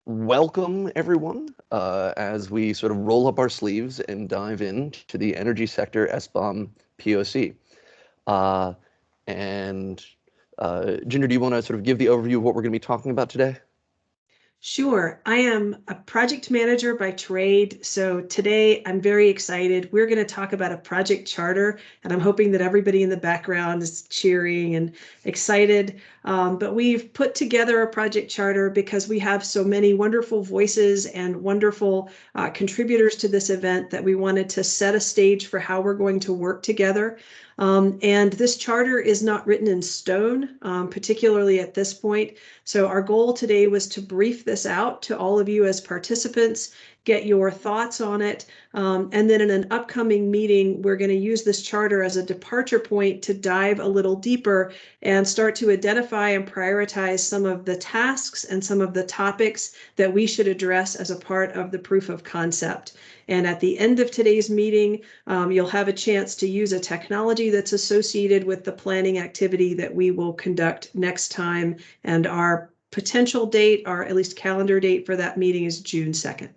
Welcome, everyone, as we sort of roll up our sleeves and dive into the energy sector SBOM POC. Uh, and Ginger, do you want to sort of give the overview of what we're going to be talking about today? Sure. I am a project manager by trade. So today I'm very excited. We're going to talk about a project charter, and I'm hoping that everybody in the background is cheering and excited. But we've put together a project charter because we have so many wonderful voices and wonderful contributors to this event that we wanted to set a stage for how we're going to work together. And this charter is not written in stone, particularly at this point. So our goal today was to brief this out to all of you as participants, get your thoughts on it. And then in an upcoming meeting, we're going to use this charter as a departure point to dive a little deeper and start to identify and prioritize some of the tasks and some of the topics that we should address as a part of the proof of concept. And at the end of today's meeting, you'll have a chance to use a technology that's associated with the planning activity that we will conduct next time. And our potential date, or at least calendar date for that meeting, is June 2nd.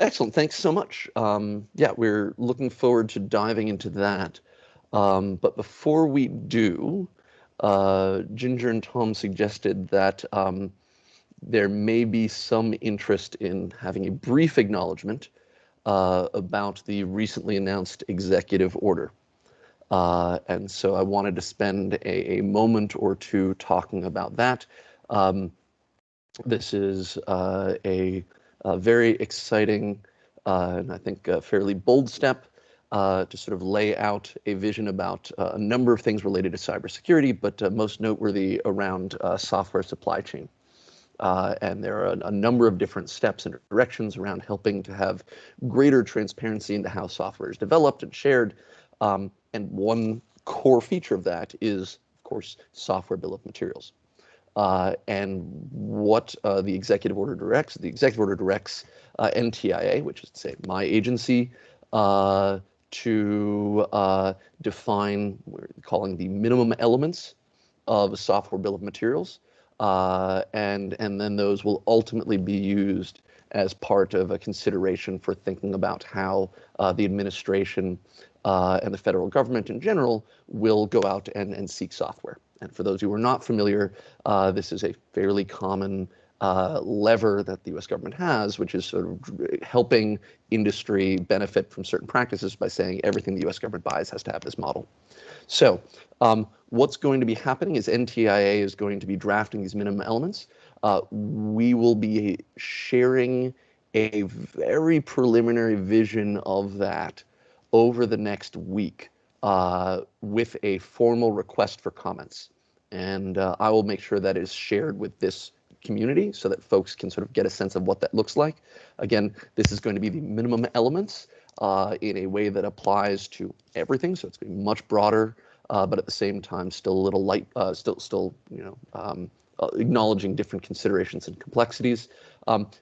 Excellent. Thanks so much. Yeah, we're looking forward to diving into that. But before we do, Ginger and Tom suggested that there may be some interest in having a brief acknowledgement about the recently announced executive order. And so I wanted to spend a moment or two talking about that. This is a very exciting and I think a fairly bold step to sort of lay out a vision about a number of things related to cybersecurity, but most noteworthy around software supply chain. And there are a number of different steps and directions around helping to have greater transparency into how software is developed and shared. And one core feature of that is, of course, software bill of materials. And what the executive order directs NTIA, which is to say my agency, to define what we're calling the minimum elements of a software bill of materials. And then those will ultimately be used as part of a consideration for thinking about how the administration and the federal government in general will go out and seek software. And for those who are not familiar, this is a fairly common lever that the US government has, which is sort of helping industry benefit from certain practices by saying everything the US government buys has to have this model. So what's going to be happening is NTIA is going to be drafting these minimum elements. We will be sharing a very preliminary vision of that over the next week with a formal request for comments. And I will make sure that is shared with this community so that folks can sort of get a sense of what that looks like. Again, this is going to be the minimum elements in a way that applies to everything. So it's going to be much broader, but at the same time, still a little light, acknowledging different considerations and complexities.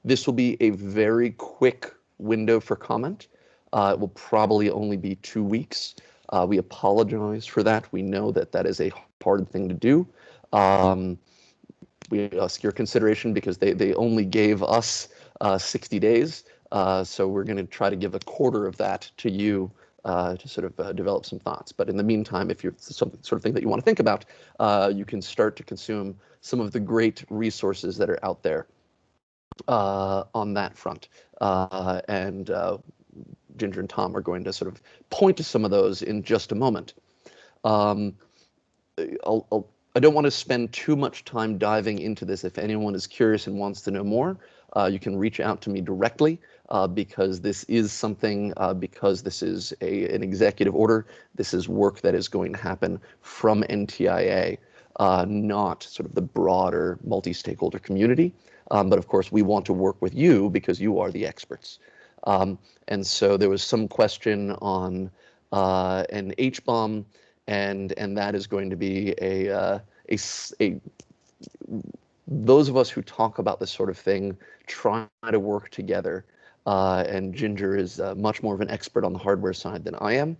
This will be a very quick window for comment. It will probably only be 2 weeks. We apologize for that. We know that that is a hard thing to do. We ask your consideration because they only gave us 60 days. So we're going to try to give a quarter of that to you to sort of develop some thoughts. But in the meantime, if you're some sort of thing that you want to think about, you can start to consume some of the great resources that are out there on that front. And Ginger and Tom are going to sort of point to some of those in just a moment. I don't want to spend too much time diving into this. If anyone is curious and wants to know more, you can reach out to me directly because this is something, because this is an executive order, this is work that is going to happen from NTIA, not sort of the broader multi-stakeholder community. But of course, we want to work with you because you are the experts. And so there was some question on an HBOM, and that is going to be those of us who talk about this sort of thing try to work together. And Ginger is much more of an expert on the hardware side than I am.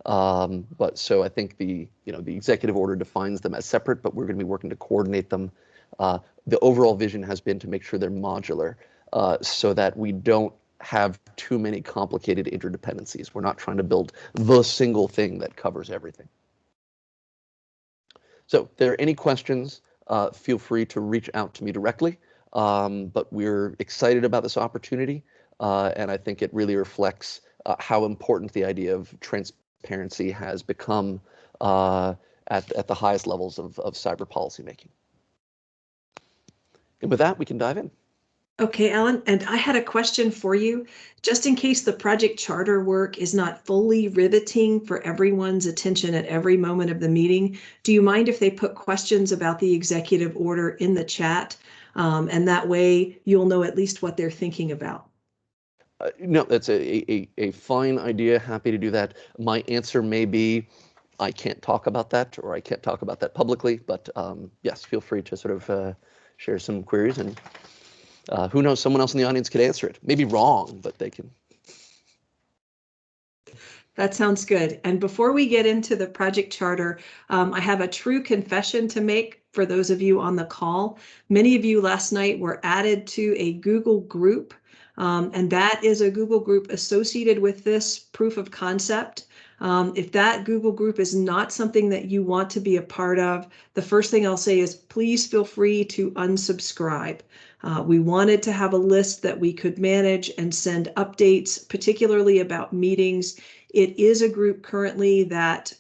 But so I think the executive order defines them as separate, but we're going to be working to coordinate them. The overall vision has been to make sure they're modular, so that we don't have too many complicated interdependencies. We're not trying to build the single thing that covers everything. So if there are any questions, feel free to reach out to me directly. But we're excited about this opportunity, and I think it really reflects how important the idea of transparency has become at the highest levels of cyber policymaking. And with that, we can dive in. Okay, Alan, and I had a question for you, just in case the project charter work is not fully riveting for everyone's attention at every moment of the meeting. Do you mind if they put questions about the executive order in the chat? And that way you'll know at least what they're thinking about. No, that's a fine idea. Happy to do that. My answer may be, I can't talk about that, or I can't talk about that publicly, but yes, feel free to sort of share some queries, and who knows, someone else in the audience could answer it. Maybe wrong, but they can. That sounds good. And before we get into the project charter, I have a true confession to make for those of you on the call. Many of you last night were added to a Google group, and that is a Google group associated with this proof of concept. If that Google group is not something that you want to be a part of, the first thing I'll say is please feel free to unsubscribe. We wanted to have a list that we could manage and send updates, particularly about meetings. It is a group currently that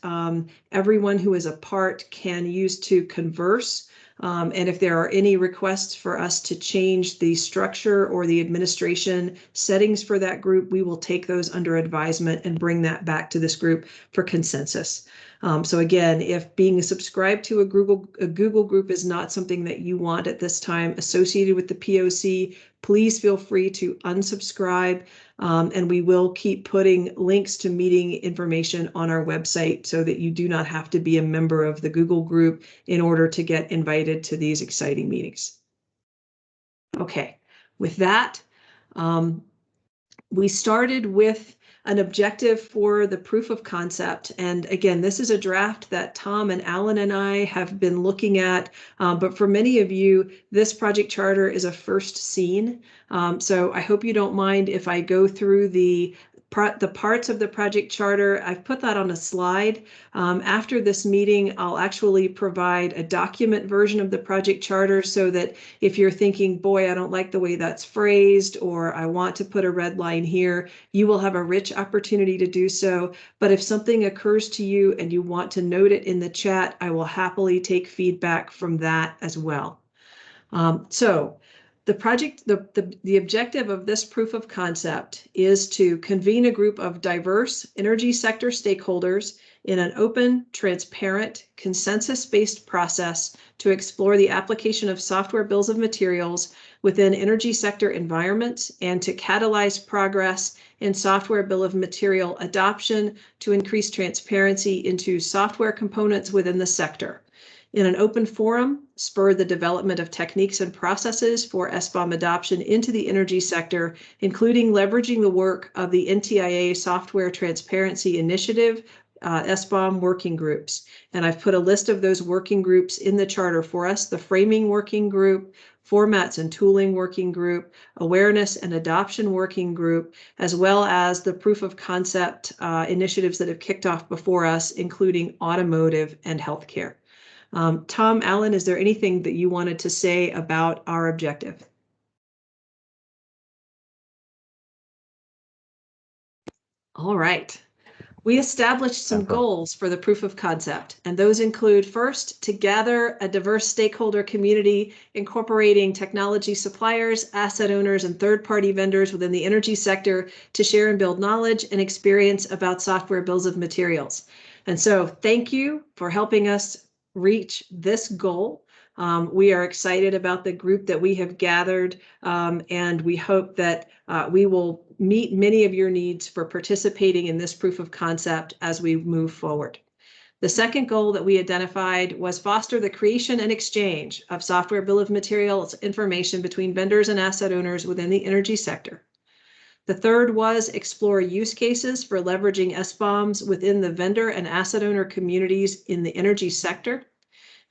everyone who is a part can use to converse. And if there are any requests for us to change the structure or the administration settings for that group, we will take those under advisement and bring that back to this group for consensus. So again, if being subscribed to a Google group is not something that you want at this time associated with the POC, please feel free to unsubscribe, and we will keep putting links to meeting information on our website so that you do not have to be a member of the Google group in order to get invited to these exciting meetings. Okay, with that, we started with an objective for the proof of concept. And again, this is a draft that Tom and Alan and I have been looking at, but for many of you, this project charter is a first scene. So I hope you don't mind if I go through the parts of the project charter. I've put that on a slide. After this meeting, I'll actually provide a document version of the project charter so that if you're thinking, boy, I don't like the way that's phrased, or I want to put a red line here, you will have a rich opportunity to do so. But if something occurs to you and you want to note it in the chat, I will happily take feedback from that as well. So the objective of this proof of concept is to convene a group of diverse energy sector stakeholders in an open, transparent, consensus-based process to explore the application of software bills of materials within energy sector environments and to catalyze progress in software bill of material adoption to increase transparency into software components within the sector. In an open forum, spur the development of techniques and processes for SBOM adoption into the energy sector, including leveraging the work of the NTIA Software Transparency Initiative, SBOM working groups. And I've put a list of those working groups in the charter for us: the Framing Working Group, Formats and Tooling Working Group, Awareness and Adoption Working Group, as well as the proof of concept initiatives that have kicked off before us, including automotive and healthcare. Tom, Alan, is there anything that you wanted to say about our objective? All right. We established some goals for the proof of concept, and those include, first, to gather a diverse stakeholder community incorporating technology suppliers, asset owners, and third-party vendors within the energy sector to share and build knowledge and experience about software bills of materials. And so thank you for helping us reach this goal. We are excited about the group that we have gathered, and we hope that we will meet many of your needs for participating in this proof of concept as we move forward. The second goal that we identified was foster the creation and exchange of software bill of materials information between vendors and asset owners within the energy sector. The third was explore use cases for leveraging SBOMs within the vendor and asset owner communities in the energy sector.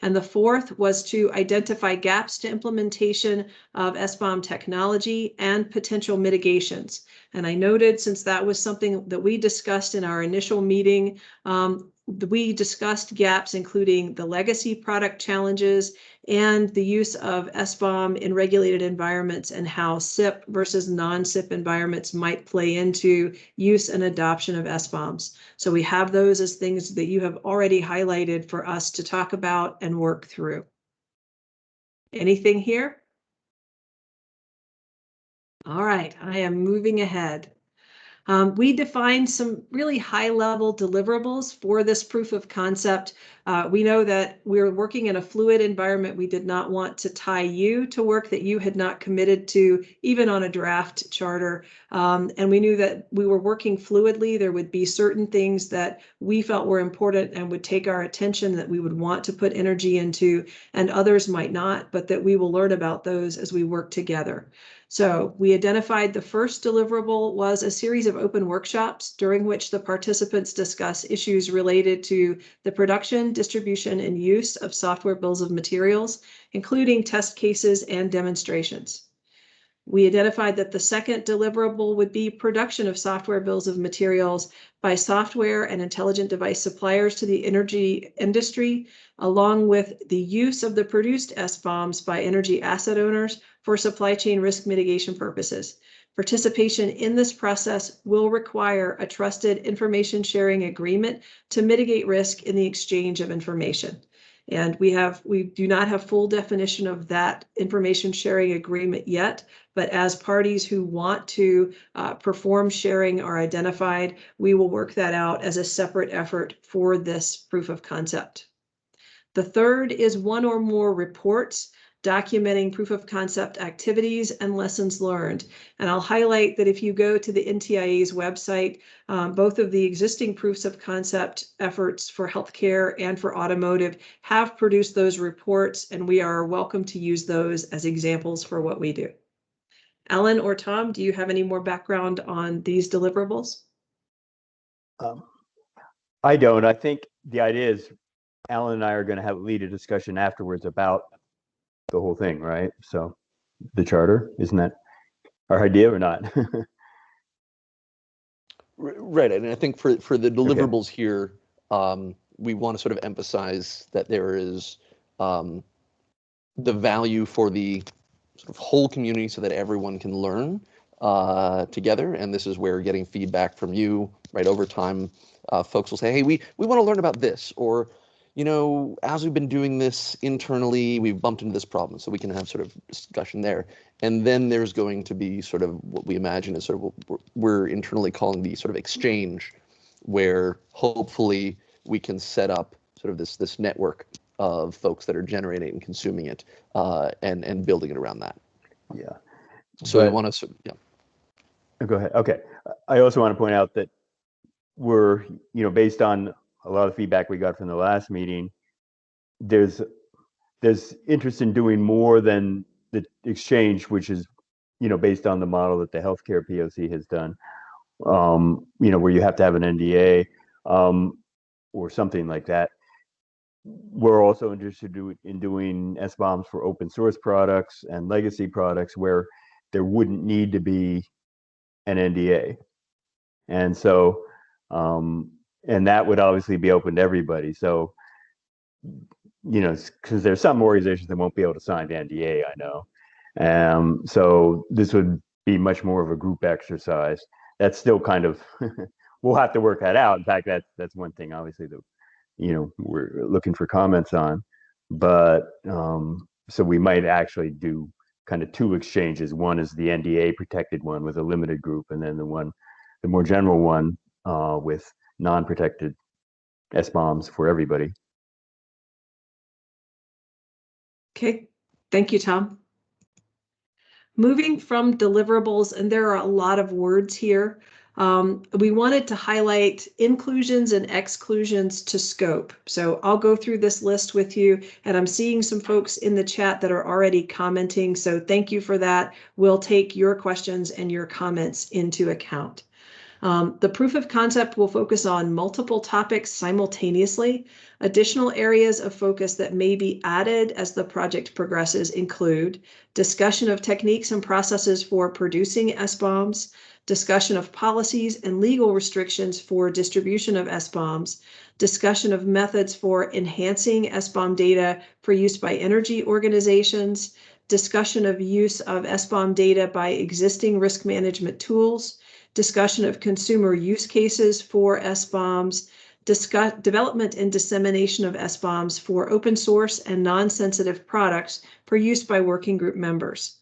And the fourth was to identify gaps to implementation of SBOM technology and potential mitigations. And I noted, since that was something that we discussed in our initial meeting, we discussed gaps including the legacy product challenges and the use of SBOM in regulated environments and how SIP versus non-SIP environments might play into use and adoption of SBOMs. So we have those as things that you have already highlighted for us to talk about and work through. Anything here? All right, I am moving ahead. We defined some really high-level deliverables for this proof of concept. We know that we're working in a fluid environment. We did not want to tie you to work that you had not committed to, even on a draft charter. And we knew that we were working fluidly. There would be certain things that we felt were important and would take our attention that we would want to put energy into, and others might not, but that we will learn about those as we work together. So we identified the first deliverable was a series of open workshops during which the participants discuss issues related to the production, distribution, and use of software bills of materials, including test cases and demonstrations. We identified that the second deliverable would be production of software bills of materials by software and intelligent device suppliers to the energy industry, along with the use of the produced SBOMs by energy asset owners for supply chain risk mitigation purposes. Participation in this process will require a trusted information sharing agreement to mitigate risk in the exchange of information. And we do not have full definition of that information sharing agreement yet, but as parties who want to perform sharing are identified, we will work that out as a separate effort for this proof of concept. The third is one or more reports documenting proof of concept activities and lessons learned. And I'll highlight that if you go to the NTIA's website, both of the existing proofs of concept efforts for healthcare and for automotive have produced those reports, and we are welcome to use those as examples for what we do. Ellen or Tom, do you have any more background on these deliverables? I don't. I think the idea is Alan and I are going to lead a discussion afterwards about the whole thing, right? So the charter, isn't that our idea or not? Right, and I think for the deliverables here, we want to sort of emphasize that there is the value for the sort of whole community so that everyone can learn together. And this is where getting feedback from you, right, over time, folks will say, hey, we want to learn about this, or, you know, as we've been doing this internally, we've bumped into this problem, so we can have sort of discussion there. And then there's going to be sort of what we imagine is sort of what we're internally calling the sort of exchange, where hopefully we can set up sort of this network of folks that are generating and consuming it, and building it around that. Yeah. So we want to, yeah. Go ahead. Okay. I also want to point out that we're, you know, based on a lot of feedback we got from the last meeting, there's interest in doing more than the exchange, which is, you know, based on the model that the healthcare POC has done, you know, where you have to have an NDA or something like that. We're also interested in doing SBOMs for open source products and legacy products where there wouldn't need to be an NDA. And so, and that would obviously be open to everybody. So, you know, because there's some organizations that won't be able to sign the NDA, I know. So this would be much more of a group exercise. That's still kind of, we'll have to work that out. In fact, that's one thing, obviously, that, you know, we're looking for comments on. But so we might actually do kind of two exchanges. One is the NDA protected one with a limited group, and then the more general one with non-protected SBOMs for everybody. Okay, thank you, Tom. Moving from deliverables, and there are a lot of words here, We wanted to highlight inclusions and exclusions to scope. So I'll go through this list with you, and I'm seeing some folks in the chat that are already commenting. So thank you for that. We'll take your questions and your comments into account. The proof of concept will focus on multiple topics simultaneously. Additional areas of focus that may be added as the project progresses include discussion of techniques and processes for producing SBOMs, discussion of policies and legal restrictions for distribution of SBOMs, discussion of methods for enhancing SBOM data for use by energy organizations, discussion of use of SBOM data by existing risk management tools, discussion of consumer use cases for SBOMs, development and dissemination of SBOMs for open source and non-sensitive products for use by working group members.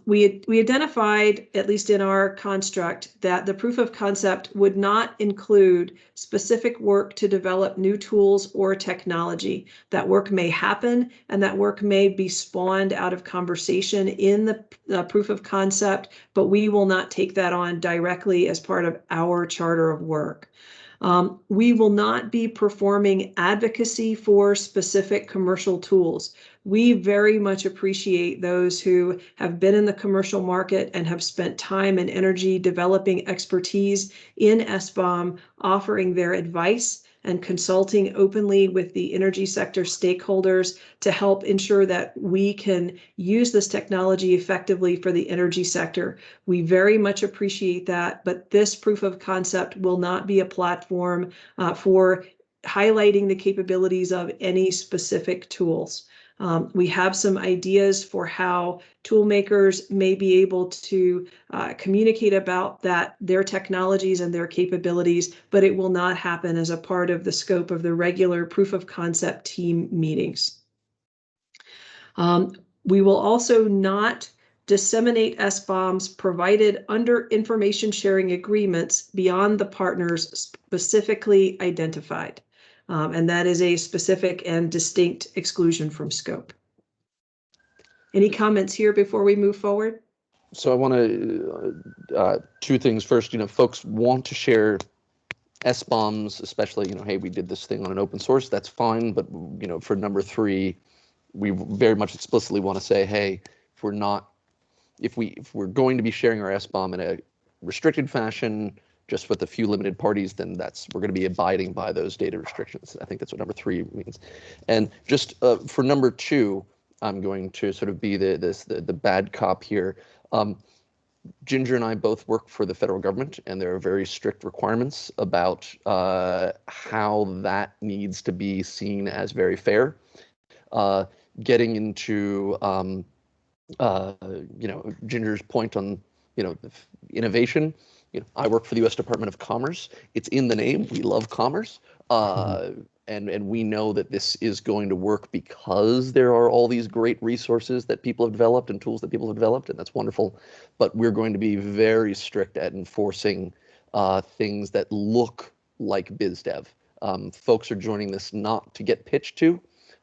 We identified, at least in our construct, that the proof of concept would not include specific work to develop new tools or technology. That work may happen, and that work may be spawned out of conversation in the proof of concept, but we will not take that on directly as part of our charter of work. We will not be performing advocacy for specific commercial tools. We very much appreciate those who have been in the commercial market and have spent time and energy developing expertise in SBOM, offering their advice and consulting openly with the energy sector stakeholders to help ensure that we can use this technology effectively for the energy sector. We very much appreciate that, but this proof of concept will not be a platform for highlighting the capabilities of any specific tools. We have some ideas for how tool makers may be able to communicate about their technologies and their capabilities, but it will not happen as a part of the scope of the regular proof of concept team meetings. We will also not disseminate SBOMs provided under information sharing agreements beyond the partners specifically identified. And that is a specific and distinct exclusion from scope. Any comments here before we move forward? So I want to, two things. First, folks want to share SBOMs, especially, hey, we did this thing on an open source, that's fine. But, for number 3, we very much explicitly want to say, hey, if we're going to be sharing our SBOM in a restricted fashion, just with a few limited parties, then we're going to be abiding by those data restrictions. I think that's what number 3 means. And just for number 2, I'm going to sort of be the bad cop here. Ginger and I both work for the federal government, and there are very strict requirements about how that needs to be seen as very fair. Getting into Ginger's point on innovation. I work for the U.S. Department of Commerce. It's in the name. We love commerce. And we know that this is going to work because there are all these great resources that people have developed and tools that people have developed, and that's wonderful. But we're going to be very strict at enforcing things that look like biz dev. Folks are joining this not to get pitched to,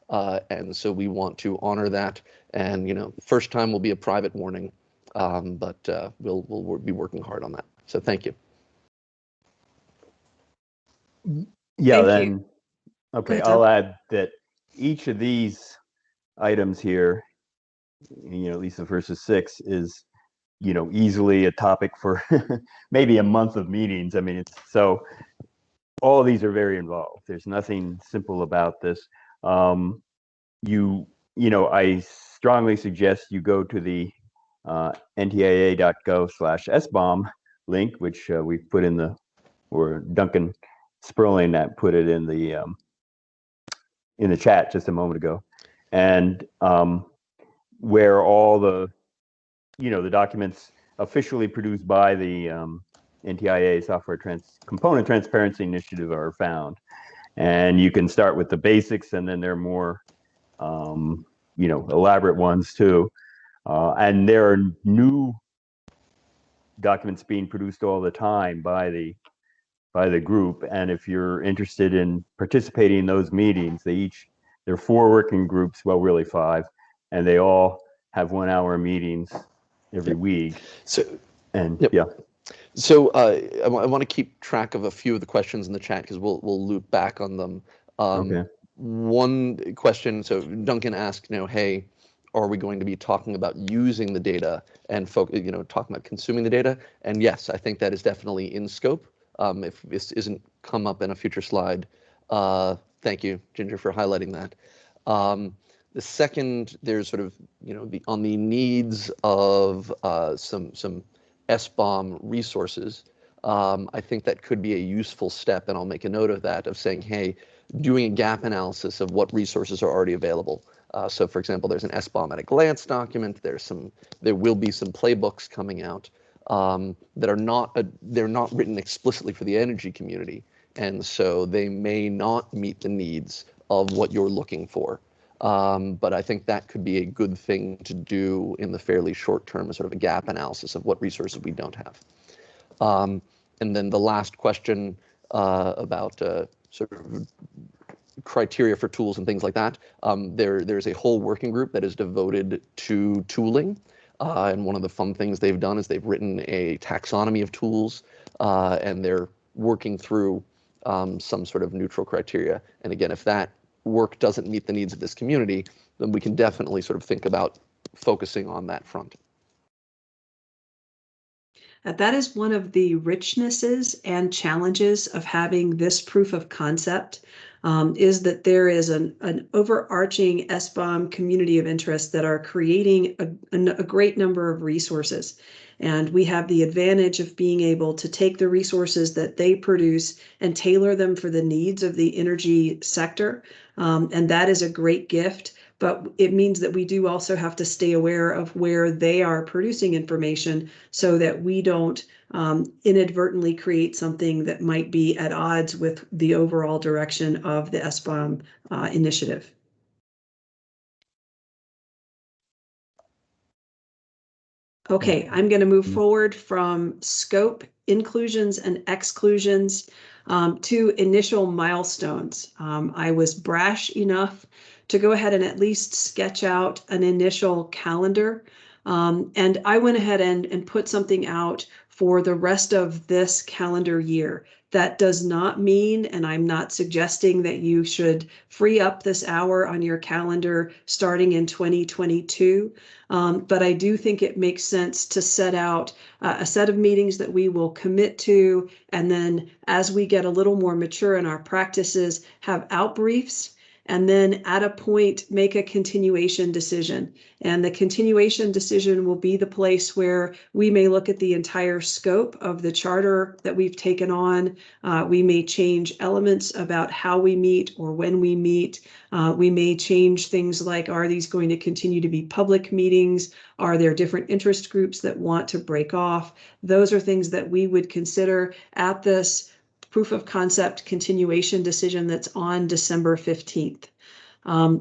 and so we want to honor that. And first time will be a private warning, but we'll be working hard on that. So thank you. Yeah, Thank you. Okay, I'll add that each of these items here, at least the first of 6, is, easily a topic for maybe a month of meetings. I mean, so all of these are very involved. There's nothing simple about this. I strongly suggest you go to the ntia.gov/SBOM link, which we put in or Duncan Sperling that put it in the chat just a moment ago, and where all the the documents officially produced by the NTIA Software Component Transparency Initiative are found. And you can start with the basics, and then there are more elaborate ones too. And there are new documents being produced all the time by the group. And if you're interested in participating in those meetings, there are 4 working groups, well, really 5, and they all have 1-hour meetings every week. So, and yep. yeah. So I want to keep track of a few of the questions in the chat because we'll loop back on them. Okay. One question, so Duncan asked, hey, are we going to be talking about using the data and talking about consuming the data? And yes, I think that is definitely in scope. If this isn't come up in a future slide, thank you, Ginger, for highlighting that. The second, there's sort of, on the needs of some SBOM resources. I think that could be a useful step, and I'll make a note of that, of saying, hey, doing a gap analysis of what resources are already available. So for example, there's an SBOM at a glance document. There will be some playbooks coming out that are they're not written explicitly for the energy community. And so they may not meet the needs of what you're looking for. But I think that could be a good thing to do in the fairly short term, as sort of a gap analysis of what resources we don't have. And then the last question about sort of criteria for tools and things like that. There's a whole working group that is devoted to tooling. And one of the fun things they've done is they've written a taxonomy of tools, and they're working through some sort of neutral criteria. And again, if that work doesn't meet the needs of this community, then we can definitely sort of think about focusing on that front. That is one of the richnesses and challenges of having this proof of concept, is that there is an overarching SBOM community of interest that are creating a great number of resources. And we have the advantage of being able to take the resources that they produce and tailor them for the needs of the energy sector. And that is a great gift. But it means that we do also have to stay aware of where they are producing information so that we don't inadvertently create something that might be at odds with the overall direction of the SBOM initiative. Okay, I'm going to move forward from scope, inclusions and exclusions to initial milestones. I was brash enough to go ahead and at least sketch out an initial calendar. And I went ahead and put something out for the rest of this calendar year. That does not mean, and I'm not suggesting that you should free up this hour on your calendar starting in 2022. But I do think it makes sense to set out a set of meetings that we will commit to, and then as we get a little more mature in our practices, have out briefs, and then at a point make a continuation decision. And the continuation decision will be the place where we may look at the entire scope of the charter that we've taken on. We may change elements about how we meet or when we meet. We may change things like, are these going to continue to be public meetings? Are there different interest groups that want to break off? Those are things that we would consider at this proof of concept continuation decision that's on December 15th.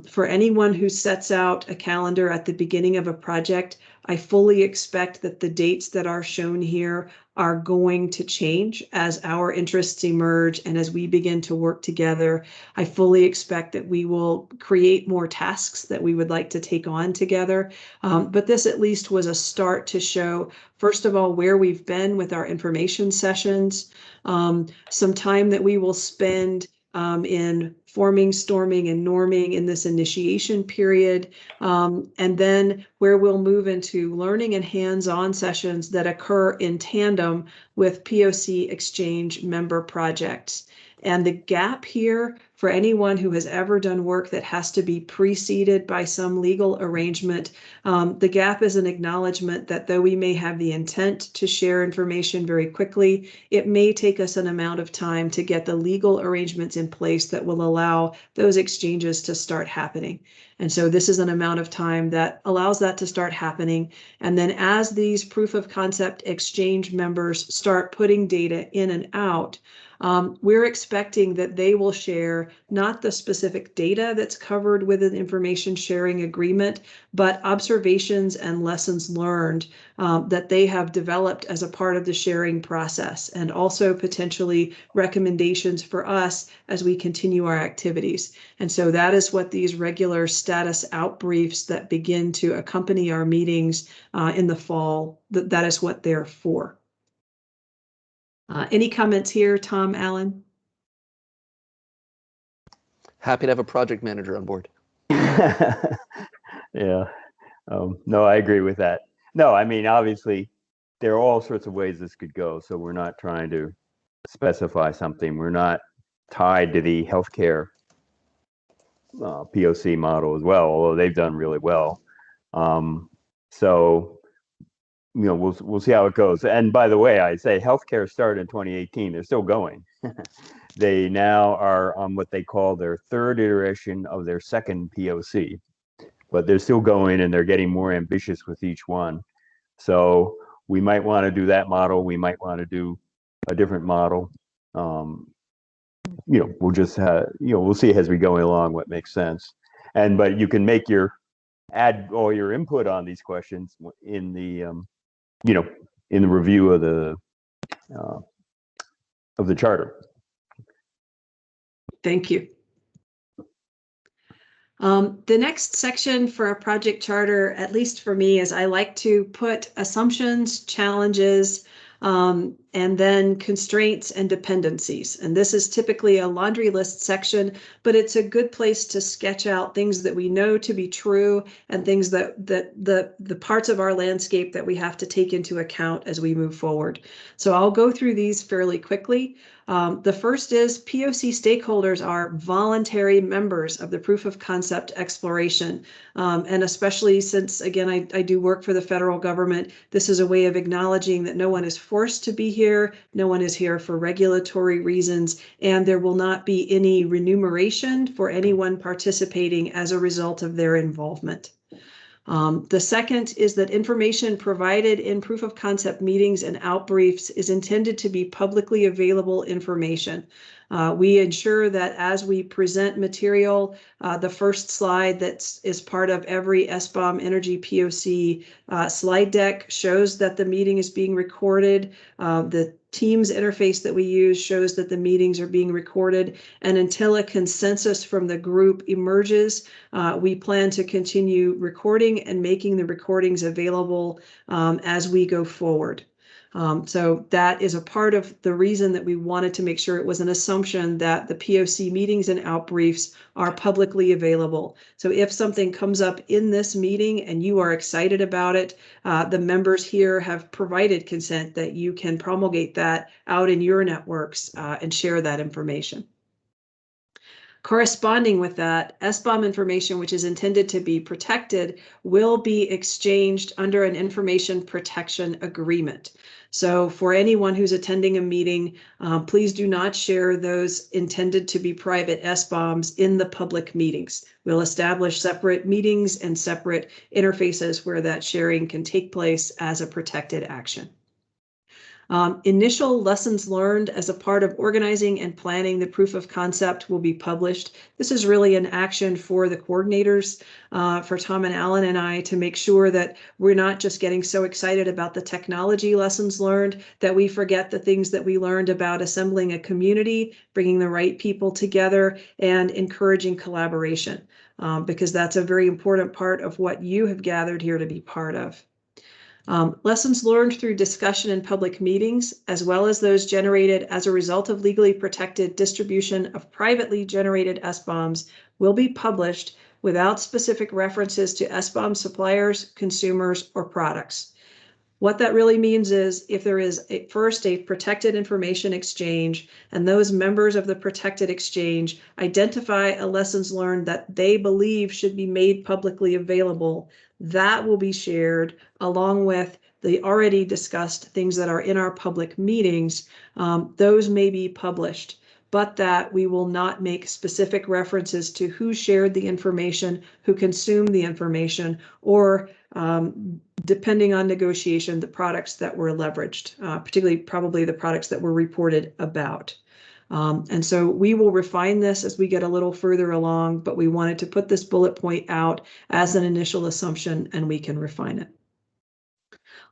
For anyone who sets out a calendar at the beginning of a project, I fully expect that the dates that are shown here are going to change as our interests emerge and as we begin to work together. I fully expect that we will create more tasks that we would like to take on together. But this at least was a start to show, first of all, where we've been with our information sessions, some time that we will spend in forming, storming, and norming in this initiation period, and then where we'll move into learning and hands-on sessions that occur in tandem with POC exchange member projects. And the gap here for anyone who has ever done work that has to be preceded by some legal arrangement, the gap is an acknowledgement that though we may have the intent to share information very quickly, it may take us an amount of time to get the legal arrangements in place that will allow those exchanges to start happening. And so this is an amount of time that allows that to start happening. And then as these proof of concept exchange members start putting data in and out, we're expecting that they will share not the specific data that's covered with an information sharing agreement, but observations and lessons learned that they have developed as a part of the sharing process, and also potentially recommendations for us as we continue our activities. And so that is what these regular status out briefs that begin to accompany our meetings in the fall, that is what they're for. Any comments here, Tom, Alan? Happy to have a project manager on board. Yeah. No, I agree with that. No, I mean, obviously, there are all sorts of ways this could go. So we're not trying to specify something. We're not tied to the healthcare POC model as well, although they've done really well. So, we'll see how it goes. And by the way, I say healthcare started in 2018. They're still going. They now are on what they call their third iteration of their second POC, but they're still going and they're getting more ambitious with each one. So we might want to do that model. We might want to do a different model. We'll just we'll see as we go along what makes sense. But you can add all your input on these questions in the in the review of the charter. Thank you. The next section for a project charter, at least for me, is I like to put assumptions, challenges, and then constraints and dependencies. And this is typically a laundry list section, but it's a good place to sketch out things that we know to be true and things that the parts of our landscape that we have to take into account as we move forward. So I'll go through these fairly quickly. The first is POC stakeholders are voluntary members of the proof of concept exploration. And especially since, again, I do work for the federal government, this is a way of acknowledging that no one is forced to be here, no one is here for regulatory reasons, and there will not be any remuneration for anyone participating as a result of their involvement. The second is that information provided in proof of concept meetings and outbriefs is intended to be publicly available information. We ensure that as we present material, the first slide that is part of every SBOM Energy POC slide deck shows that the meeting is being recorded. The Teams interface that we use shows that the meetings are being recorded, and until a consensus from the group emerges, we plan to continue recording and making the recordings available as we go forward. So that is a part of the reason that we wanted to make sure it was an assumption that the POC meetings and outbriefs are publicly available. So if something comes up in this meeting and you are excited about it, the members here have provided consent that you can promulgate that out in your networks and share that information. Corresponding with that, SBOM information, which is intended to be protected, will be exchanged under an information protection agreement. So for anyone who's attending a meeting, please do not share those intended to be private SBOMs in the public meetings. We'll establish separate meetings and separate interfaces where that sharing can take place as a protected action. Initial lessons learned as a part of organizing and planning the proof of concept will be published. This is really an action for the coordinators, for Tom and Alan and I, to make sure that we're not just getting so excited about the technology lessons learned that we forget the things that we learned about assembling a community, bringing the right people together, and encouraging collaboration, because that's a very important part of what you have gathered here to be part of. Lessons learned through discussion in public meetings, as well as those generated as a result of legally protected distribution of privately generated SBOMs, will be published without specific references to SBOM suppliers, consumers, or products. What that really means is if there is first a protected information exchange and those members of the protected exchange identify a lessons learned that they believe should be made publicly available, that will be shared along with the already discussed things that are in our public meetings. Those may be published, but that we will not make specific references to who shared the information, who consumed the information, or depending on negotiation, the products that were leveraged, particularly probably the products that were reported about. And so we will refine this as we get a little further along, but we wanted to put this bullet point out as an initial assumption, and we can refine it.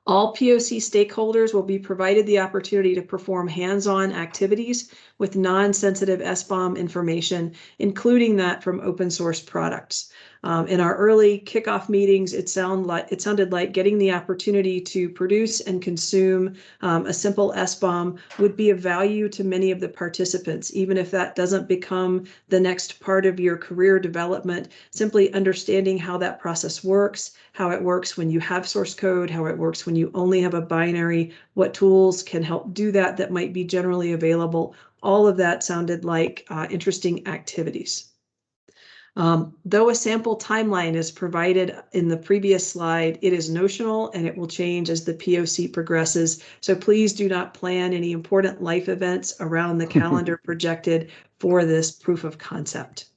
All POC stakeholders will be provided the opportunity to perform hands-on activities with non-sensitive SBOM information, including that from open source products. In our early kickoff meetings, it sounded like getting the opportunity to produce and consume a simple SBOM would be of value to many of the participants, even if that doesn't become the next part of your career development. Simply understanding how that process works, how it works when you have source code, how it works when you only have a binary, what tools can help do that that might be generally available. All of that sounded like interesting activities. Though a sample timeline is provided in the previous slide, it is notional and it will change as the POC progresses. So please do not plan any important life events around the calendar projected for this proof of concept.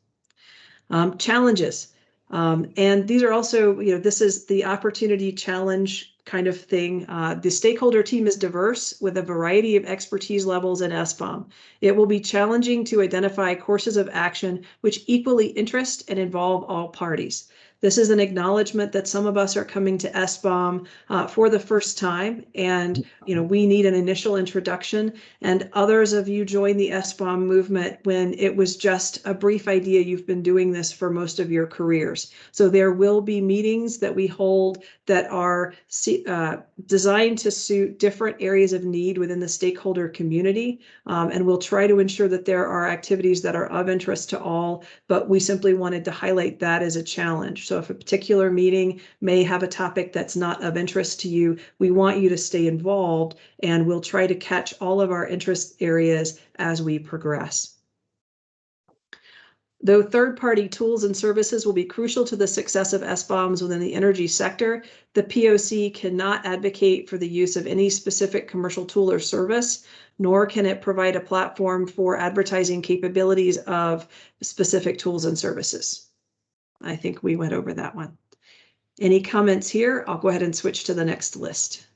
Challenges. And these are also, this is the opportunity challenge kind of thing. The stakeholder team is diverse with a variety of expertise levels in SBOM. It will be challenging to identify courses of action which equally interest and involve all parties. This is an acknowledgement that some of us are coming to SBOM for the first time, and we need an initial introduction, and others of you joined the SBOM movement when it was just a brief idea. You've been doing this for most of your careers. So there will be meetings that we hold that are designed to suit different areas of need within the stakeholder community, and we'll try to ensure that there are activities that are of interest to all, but we simply wanted to highlight that as a challenge. So if a particular meeting may have a topic that's not of interest to you, we want you to stay involved, and we'll try to catch all of our interest areas as we progress. Though third-party tools and services will be crucial to the success of SBOMs within the energy sector, the POC cannot advocate for the use of any specific commercial tool or service, nor can it provide a platform for advertising capabilities of specific tools and services. I think we went over that one. Any comments here? I'll go ahead and switch to the next list.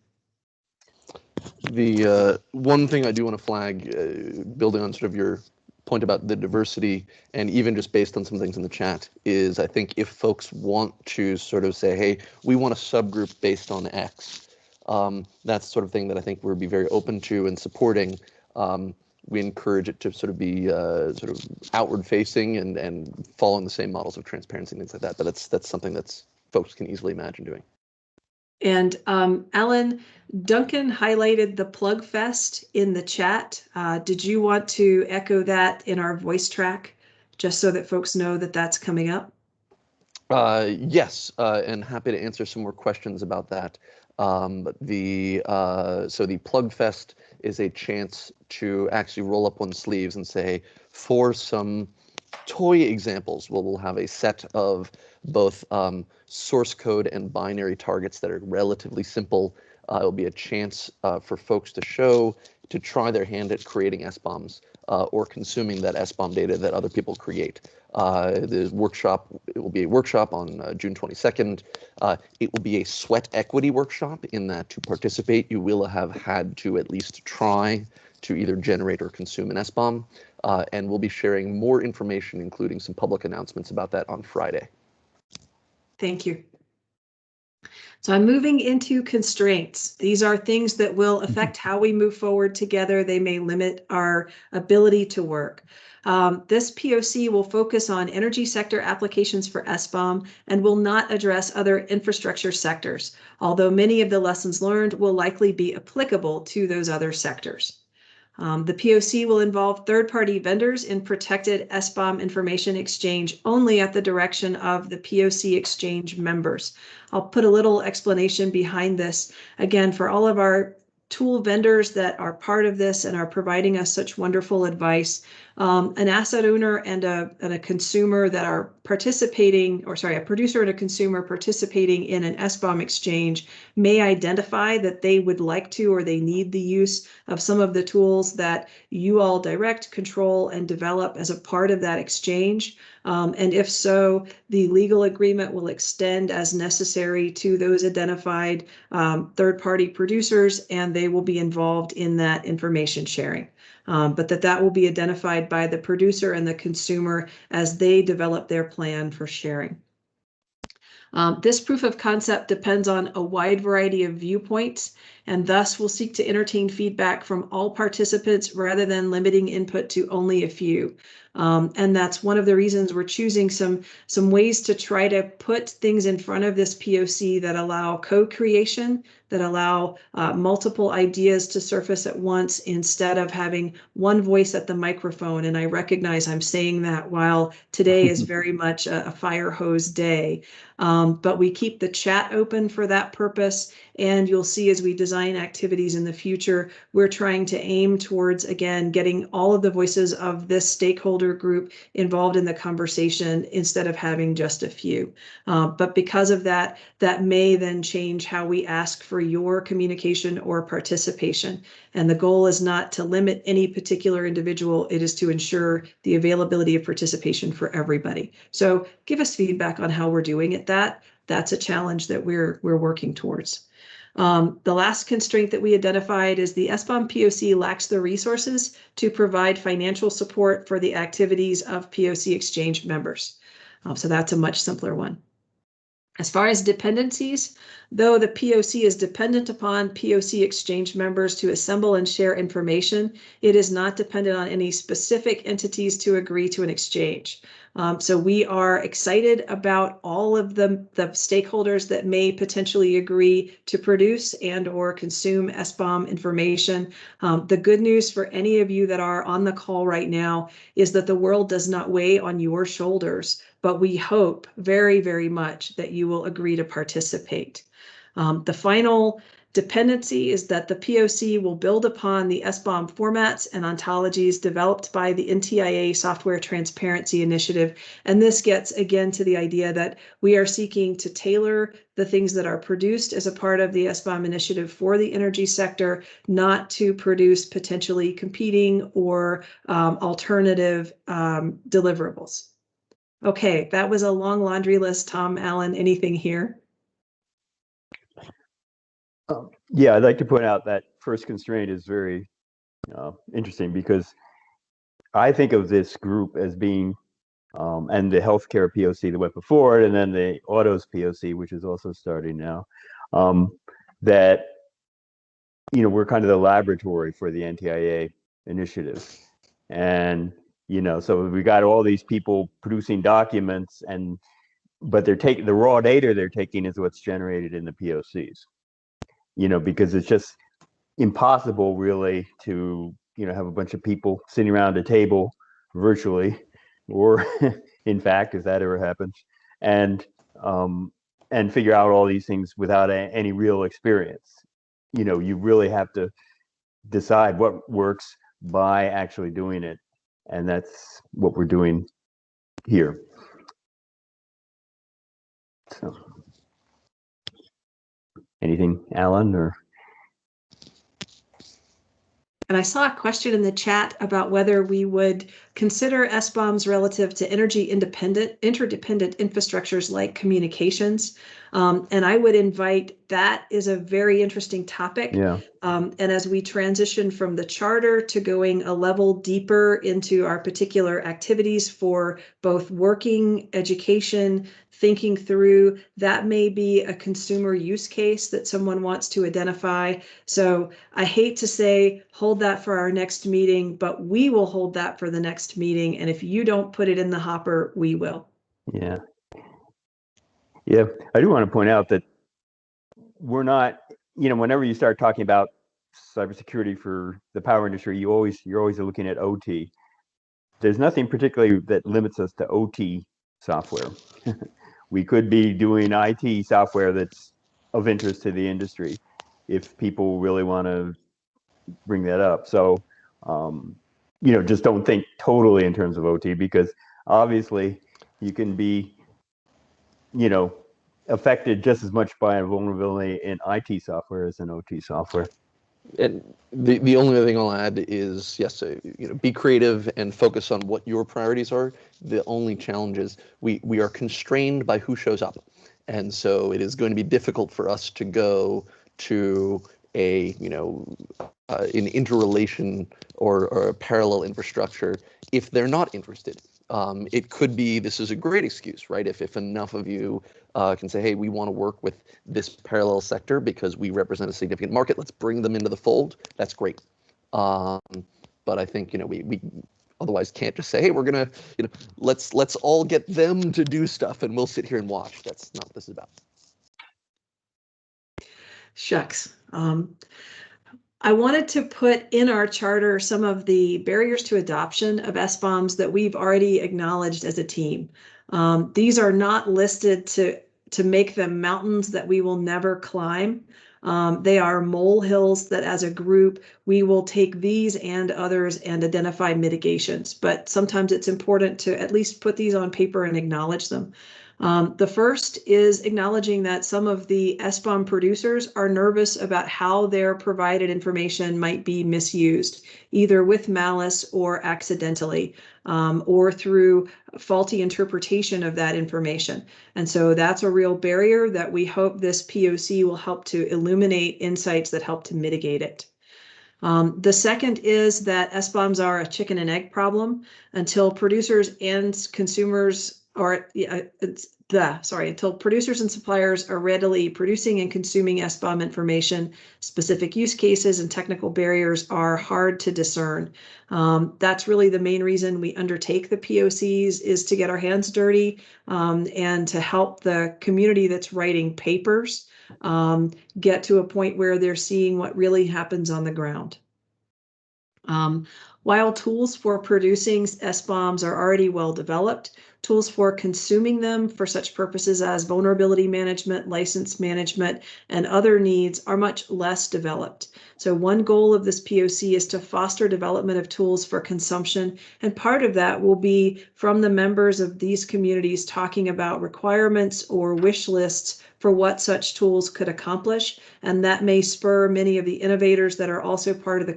The one thing I do want to flag, building on sort of your point about the diversity, and even just based on some things in the chat, is I think if folks want to sort of say, hey, we want a subgroup based on X, that's the sort of thing that I think we'll be very open to and supporting. We encourage it to sort of be sort of outward facing and following the same models of transparency and things like that. But that's something that's folks can easily imagine doing. And Alan, Duncan highlighted the Plugfest in the chat. Did you want to echo that in our voice track, just so that folks know that that's coming up? Yes, and happy to answer some more questions about that. So the Plugfest is a chance to actually roll up one's sleeves and say, for some toy examples, we'll have a set of both source code and binary targets that are relatively simple. It'll be a chance for folks to try their hand at creating SBOMs or consuming that SBOM data that other people create. It will be a workshop on June 22nd. It will be a sweat equity workshop in that to participate, you will have had to at least try to either generate or consume an SBOM. And we'll be sharing more information, including some public announcements about that on Friday. Thank you. So I'm moving into constraints. These are things that will affect how we move forward together. They may limit our ability to work. This POC will focus on energy sector applications for SBOM and will not address other infrastructure sectors, although many of the lessons learned will likely be applicable to those other sectors. The POC will involve third-party vendors in protected SBOM information exchange only at the direction of the POC exchange members. I'll put a little explanation behind this. Again, for all of our tool vendors that are part of this and are providing us such wonderful advice, an asset owner and a consumer that are participating, or sorry, a producer and a consumer participating in an SBOM exchange may identify that they would like to or they need the use of some of the tools that you all direct, control, and develop as a part of that exchange. And if so, the legal agreement will extend as necessary to those identified third-party producers, and they will be involved in that information sharing. But that will be identified by the producer and the consumer as they develop their plan for sharing. This proof of concept depends on a wide variety of viewpoints, and thus will seek to entertain feedback from all participants rather than limiting input to only a few. And that's one of the reasons we're choosing some ways to try to put things in front of this POC that allow co-creation, that allow multiple ideas to surface at once instead of having one voice at the microphone. And I recognize I'm saying that while today is very much a fire hose day. But we keep the chat open for that purpose. And you'll see as we design activities in the future, we're trying to aim towards, again, getting all of the voices of this stakeholder group involved in the conversation instead of having just a few. But because of that, that may then change how we ask for your communication or participation. And the goal is not to limit any particular individual. It is to ensure the availability of participation for everybody. So give us feedback on how we're doing at that. That's a challenge that we're working towards. The last constraint that we identified is the SBOM POC lacks the resources to provide financial support for the activities of POC exchange members. So that's a much simpler one. As far as dependencies, though the POC is dependent upon POC exchange members to assemble and share information, it is not dependent on any specific entities to agree to an exchange. So we are excited about all of the stakeholders that may potentially agree to produce and or consume SBOM information. The good news for any of you that are on the call right now is that the world does not weigh on your shoulders, but we hope very, very much that you will agree to participate. The final dependency is that the POC will build upon the SBOM formats and ontologies developed by the NTIA Software Transparency Initiative. And this gets again to the idea that we are seeking to tailor the things that are produced as a part of the SBOM initiative for the energy sector, not to produce potentially competing or alternative deliverables. Okay, that was a long laundry list. Tom, Alan, anything here? Yeah, I'd like to point out that first constraint is very interesting because I think of this group as being, and the healthcare POC that went before it, and then the autos POC, which is also starting now, that, we're kind of the laboratory for the NTIA initiative. And, so we got all these people producing documents, but they're taking the raw data they're taking is what's generated in the POCs. Because it's just impossible really to, have a bunch of people sitting around a table virtually, or in fact, if that ever happens, and figure out all these things without any real experience. You really have to decide what works by actually doing it. And that's what we're doing here. So. Anything, Alan, or? And I saw a question in the chat about whether we would consider SBOMs relative to interdependent infrastructures like communications. And I would invite, that is a very interesting topic. Yeah. And as we transition from the charter to going a level deeper into our particular activities for both working, education, thinking through, that may be a consumer use case that someone wants to identify. So I hate to say, hold that for our next meeting, but we will hold that for the next meeting. And if you don't put it in the hopper, we will. Yeah. Yeah, I do want to point out that we're not, whenever you start talking about cybersecurity for the power industry, you're always looking at OT. There's nothing particularly that limits us to OT software. We could be doing IT software that's of interest to the industry if people really want to bring that up. So, just don't think totally in terms of OT, because obviously you can be, affected just as much by a vulnerability in IT software as in OT software. And the only other thing I'll add is, yes, be creative and focus on what your priorities are. The only challenge is we are constrained by who shows up. And so it is going to be difficult for us to go to an interrelation or a parallel infrastructure if they're not interested. It could be, this is a great excuse, right? If enough of you can say, hey, we want to work with this parallel sector because we represent a significant market, let's bring them into the fold. That's great. But I think, otherwise can't just say, hey, we're gonna, let's all get them to do stuff and we'll sit here and watch. That's not what this is about. Shucks. I wanted to put in our charter some of the barriers to adoption of SBOMs that we've already acknowledged as a team. These are not listed to make them mountains that we will never climb. They are molehills that as a group, we will take these and others and identify mitigations. But sometimes it's important to at least put these on paper and acknowledge them. The first is acknowledging that some of the SBOM producers are nervous about how their provided information might be misused, either with malice or accidentally, or through faulty interpretation of that information. And so that's a real barrier that we hope this POC will help to illuminate insights that help to mitigate it. The second is that SBOMs are a chicken and egg problem until producers and consumers until producers and suppliers are readily producing and consuming SBOM information. Specific use cases and technical barriers are hard to discern. That's really the main reason we undertake the POCs, is to get our hands dirty and to help the community that's writing papers get to a point where they're seeing what really happens on the ground. While tools for producing SBOMs are already well developed, tools for consuming them for such purposes as vulnerability management, license management, and other needs are much less developed. So one goal of this POC is to foster development of tools for consumption, and part of that will be from the members of these communities talking about requirements or wish lists for what such tools could accomplish, and that may spur many of the innovators that are also part of the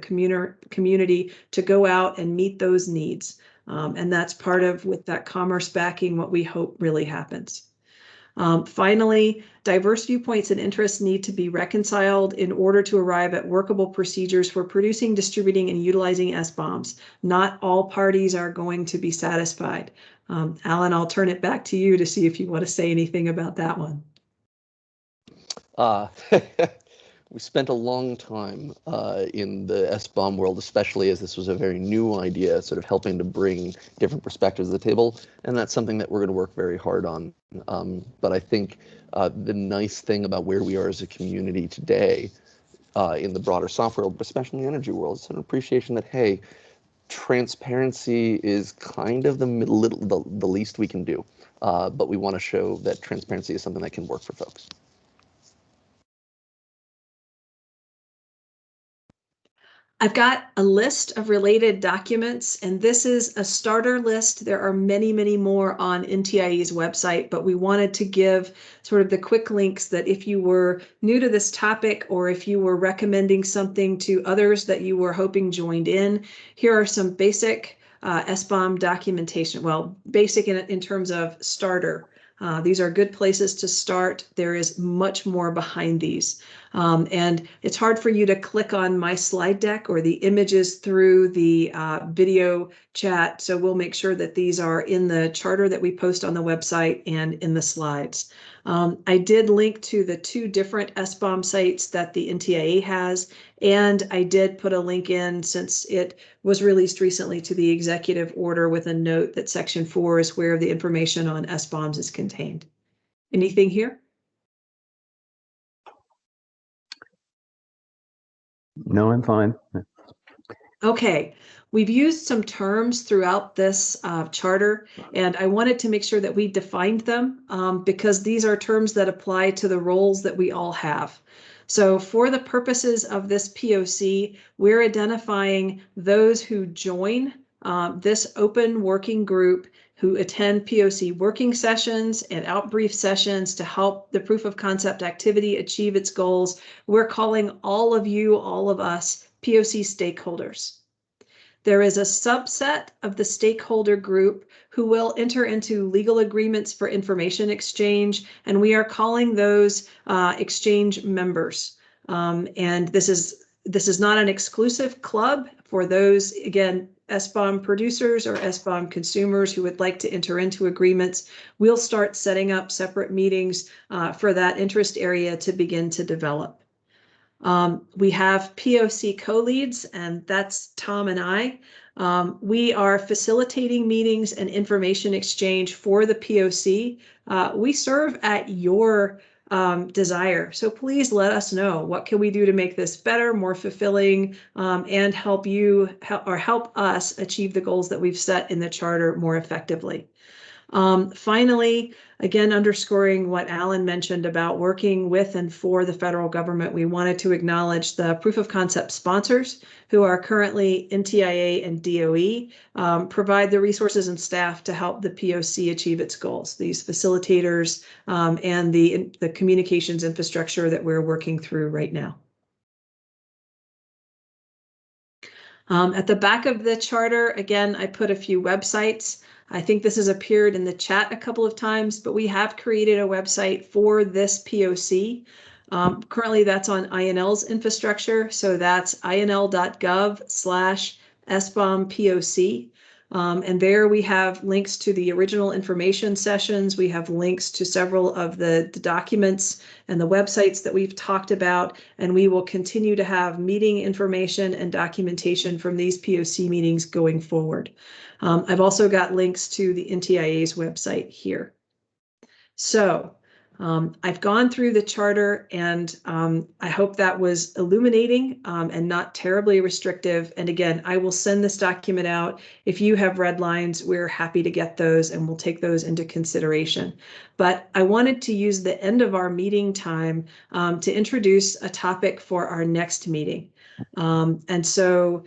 community to go out and meet those needs. And that's part of, with that commerce backing, what we hope really happens. Finally, diverse viewpoints and interests need to be reconciled in order to arrive at workable procedures for producing, distributing, and utilizing SBOMs. Not all parties are going to be satisfied. Alan, I'll turn it back to you to see if you want to say anything about that one. We spent a long time in the SBOM world, especially as this was a very new idea, sort of helping to bring different perspectives to the table. And that's something that we're going to work very hard on. But I think the nice thing about where we are as a community today in the broader software world, but especially in the energy world, is an appreciation that, hey, transparency is kind of the least we can do. But we want to show that transparency is something that can work for folks. I've got a list of related documents, and this is a starter list. There are many, many more on NTIE's website, but we wanted to give sort of the quick links that if you were new to this topic, or if you were recommending something to others that you were hoping joined in, here are some basic SBOM documentation. Well, basic in terms of starter. These are good places to start. There is much more behind these. And it's hard for you to click on my slide deck or the images through the video chat. So we'll make sure that these are in the charter that we post on the website and in the slides. I did link to the 2 different SBOM sites that the NTIA has, and I did put a link in, since it was released recently, to the executive order with a note that Section 4 is where the information on SBOMs is contained. Anything here? No, I'm fine. Okay, we've used some terms throughout this charter, and I wanted to make sure that we defined them because these are terms that apply to the roles that we all have. So for the purposes of this POC, we're identifying those who join this open working group, who attend POC working sessions and outbrief sessions to help the proof of concept activity achieve its goals. We're calling all of you, all of us, POC stakeholders. There is a subset of the stakeholder group who will enter into legal agreements for information exchange, and we are calling those exchange members. And this is not an exclusive club for those, again, SBOM producers or SBOM consumers who would like to enter into agreements. We'll start setting up separate meetings for that interest area to begin to develop. We have POC co-leads, and that's Tom and I. We are facilitating meetings and information exchange for the POC. We serve at your desire. So please let us know, what can we do to make this better, more fulfilling, and help you help us achieve the goals that we've set in the charter more effectively. Finally, again, underscoring what Alan mentioned about working with and for the federal government, we wanted to acknowledge the proof of concept sponsors who are currently NTIA and DOE, provide the resources and staff to help the POC achieve its goals, these facilitators and the communications infrastructure that we're working through right now. At the back of the charter, again, I put a few websites. I think this has appeared in the chat a couple of times, but we have created a website for this POC. Currently, that's on INL's infrastructure. So that's inl.gov/SBOM POC. And there we have links to the original information sessions. We have links to several of the documents and the websites that we've talked about, and we will continue to have meeting information and documentation from these POC meetings going forward. I've also got links to the NTIA's website here. So I've gone through the charter, and I hope that was illuminating and not terribly restrictive. And again, I will send this document out. If you have red lines, we're happy to get those, and we'll take those into consideration. But I wanted to use the end of our meeting time to introduce a topic for our next meeting. And so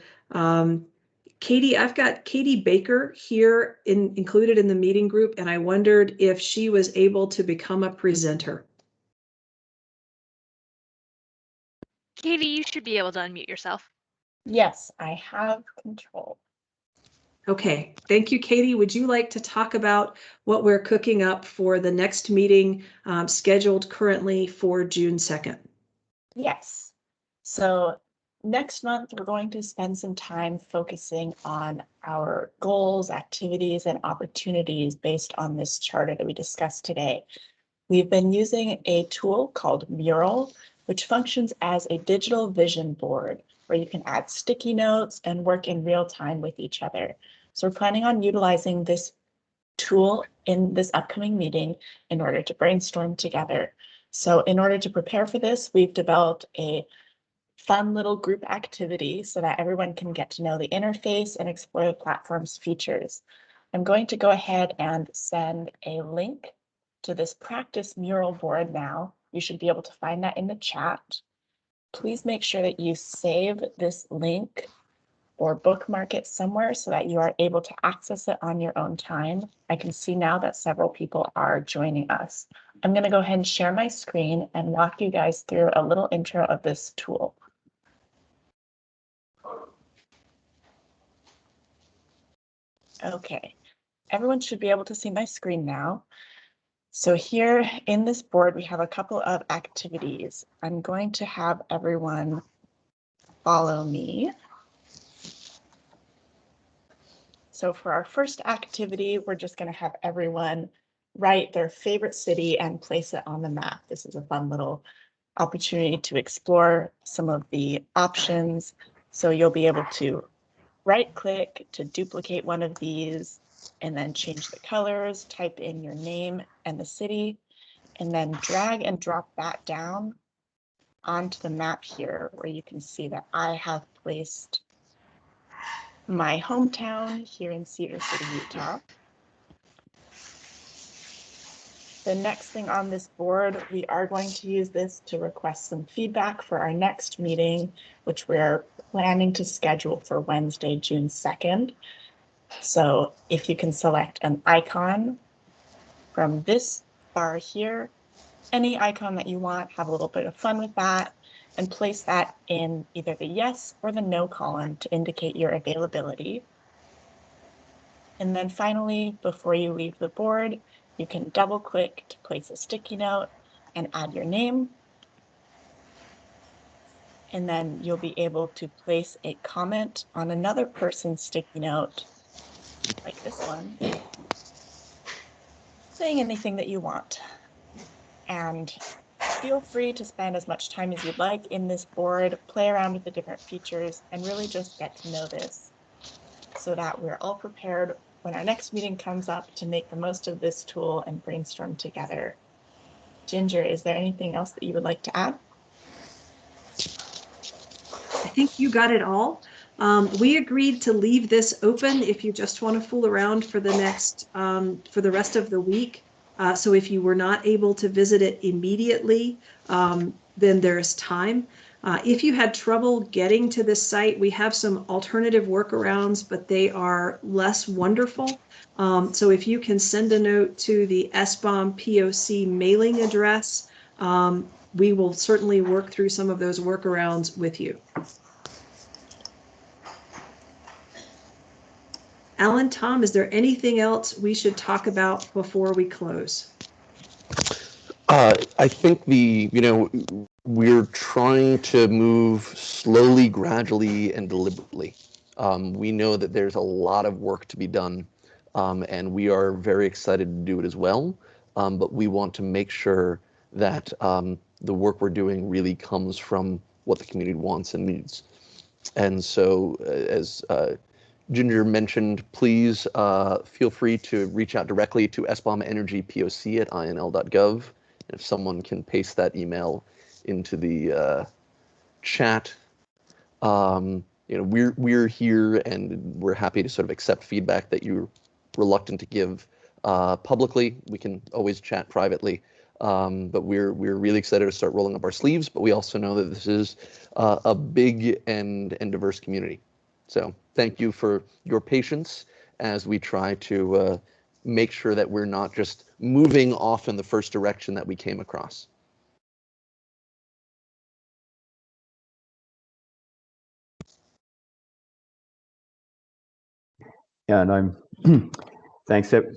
Katie, I've got Katie Baker here included in the meeting group, and I wondered if she was able to become a presenter. Katie, you should be able to unmute yourself. Yes, I have control. Okay, thank you, Katie. Would you like to talk about what we're cooking up for the next meeting scheduled currently for June 2nd? Yes. So next month, we're going to spend some time focusing on our goals, activities, and opportunities based on this charter that we discussed today. We've been using a tool called Mural, which functions as a digital vision board where you can add sticky notes and work in real time with each other. So we're planning on utilizing this tool in this upcoming meeting in order to brainstorm together. So in order to prepare for this, we've developed a fun little group activity so that everyone can get to know the interface and explore the platform's features. I'm going to go ahead and send a link to this practice mural board now. You should be able to find that in the chat. Please make sure that you save this link or bookmark it somewhere so that you are able to access it on your own time. I can see now that several people are joining us. I'm going to go ahead and share my screen and walk you guys through a little intro of this tool. Okay, everyone should be able to see my screen now. So here in this board, we have a couple of activities. I'm going to have everyone follow me. So for our first activity, we're just going to have everyone write their favorite city and place it on the map. This is a fun little opportunity to explore some of the options. So you'll be able to right-click to duplicate one of these and then change the colors, type in your name and the city, and then drag and drop that down onto the map here where you can see that I have placed my hometown here in Cedar City, Utah. The next thing on this board, we are going to use this to request some feedback for our next meeting, which we're planning to schedule for Wednesday, June 2nd. So if you can select an icon from this bar here, any icon that you want, have a little bit of fun with that, and place that in either the yes or the no column to indicate your availability. And then finally, before you leave the board, you can double click to place a sticky note and add your name. And then you'll be able to place a comment on another person's sticky note, like this one, saying anything that you want. And feel free to spend as much time as you'd like in this board, play around with the different features, and really just get to know this so that we're all prepared when our next meeting comes up to make the most of this tool and brainstorm together. Ginger, is there anything else that you would like to add? I think you got it all. We agreed to leave this open if you just want to fool around for the next, for the rest of the week. So if you were not able to visit it immediately, then there's time. If you had trouble getting to this site, we have some alternative workarounds, but they are less wonderful. So if you can send a note to the SBOM POC mailing address, we will certainly work through some of those workarounds with you. Alan, Tom, is there anything else we should talk about before we close? I think we're trying to move slowly, gradually, and deliberately. We know that there's a lot of work to be done, and we are very excited to do it as well. But we want to make sure that the work we're doing really comes from what the community wants and needs. And so, as Ginger mentioned, please feel free to reach out directly to SBOM Energy POC at inl.gov. If someone can paste that email into the chat, we're here and we're happy to sort of accept feedback that you're reluctant to give publicly. We can always chat privately, but we're really excited to start rolling up our sleeves. But we also know that this is a big and diverse community. So thank you for your patience as we try to make sure that we're not just moving off in the first direction that we came across. Yeah, and I'm thanks to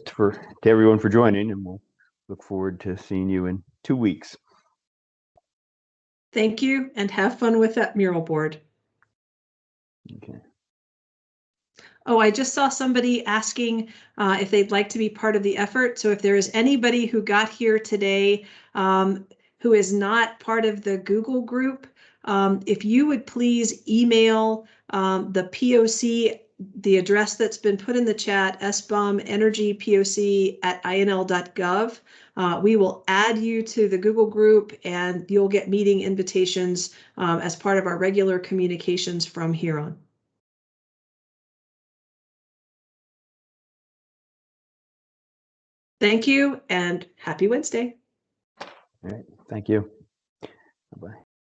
everyone for joining, and we'll look forward to seeing you in 2 weeks. Thank you, and have fun with that mural board. Okay. Oh, I just saw somebody asking if they'd like to be part of the effort. So if there is anybody who got here today who is not part of the Google group, if you would please email the POC, the address that's been put in the chat, SBOM Energy POC at inl.gov. We will add you to the Google group and you'll get meeting invitations as part of our regular communications from here on. Thank you and happy Wednesday. All right. Thank you. Bye-bye.